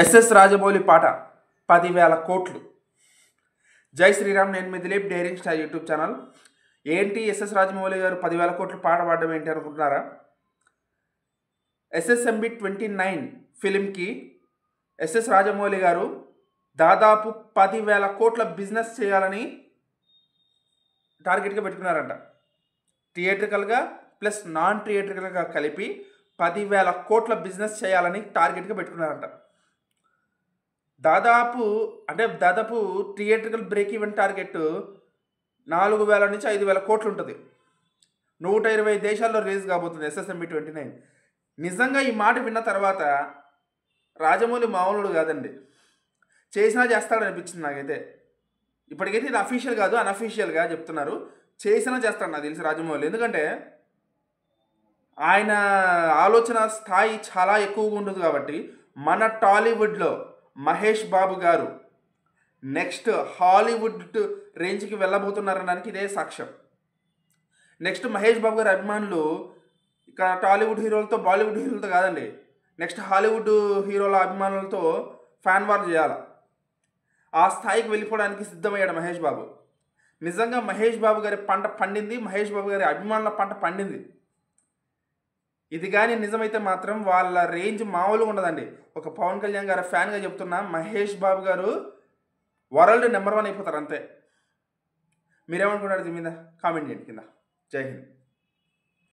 SS Rajamouli పాట 10,000 కోట్లు. జై శ్రీరామ్. నేను మీ Dileep daring star YouTube channel. ఏంటి ఎస్ఎస్ రాజమౌళి గారు 10,000 కోట్లు పాట పాడడం ఏంటి అనుకుంటున్నారా? SSMB 29 ఫిలింకి ఎస్ఎస్ రాజమౌళి గారు దాదాపు 10,000 కోట్ల బిజినెస్ చేయాలని టార్గెట్గా పెట్టుకున్నారంట. థియేట్రికల్గా ప్లస్ నాన్ థియేట్రికల్గా కలిపి 10,000 కోట్ల బిజినెస్ చేయాలని టార్గెట్గా పెట్టుకున్నారంట. దాదాపు థియేట్రికల్ బ్రేక్ ఈవెన్ టార్గెట్ 4,000 నుంచి 5,000 కోట్లు ఉంటుంది. 120 దేశాల్లో రిలీజ్ కాబోతుంది SSMB 29. నిజంగా ఈ మాట విన్న తర్వాత రాజమౌళి మామూలుడు కాదండి, చేసినా చేస్తాడనిపించింది నాకైతే. ఇప్పటికైతే ఇది అఫీషియల్ కాదు, అన్అఫీషియల్గా చెప్తున్నారు. చేసినా చేస్తాడు నాకు తెలిసి రాజమౌళి. ఎందుకంటే ఆయన ఆలోచన స్థాయి చాలా ఎక్కువగా ఉంటుంది కాబట్టి. మన టాలీవుడ్లో మహేష్ బాబు గారు నెక్స్ట్ హాలీవుడ్ రేంజ్కి వెళ్ళబోతున్నారనడానికి ఇదే సాక్ష్యం. నెక్స్ట్ మహేష్ బాబు గారి అభిమానులు ఇక టాలీవుడ్ హీరోలతో బాలీవుడ్ హీరోలతో కాదండి, నెక్స్ట్ హాలీవుడ్ హీరోల అభిమానులతో ఫ్యాన్ వార్ చేయాలి. ఆ స్థాయికి వెళ్ళిపోవడానికి సిద్ధమయ్యాడు మహేష్ బాబు. నిజంగా మహేష్ బాబు గారి పంట పండింది, మహేష్ బాబు గారి అభిమానుల పంట పండింది. ఇది కానీ నిజమైతే మాత్రం వాళ్ళ రేంజ్ మామూలుగా ఉండదండి. ఒక పవన్ కళ్యాణ్ గారి ఫ్యాన్గా చెప్తున్నా, మహేష్ బాబు గారు వరల్డ్ నెంబర్ 1 అయిపోతారు అంతే. మీరేమనుకుంటారు దీని మీద? కామెంట్ చేయండి కింద. జై హింద్.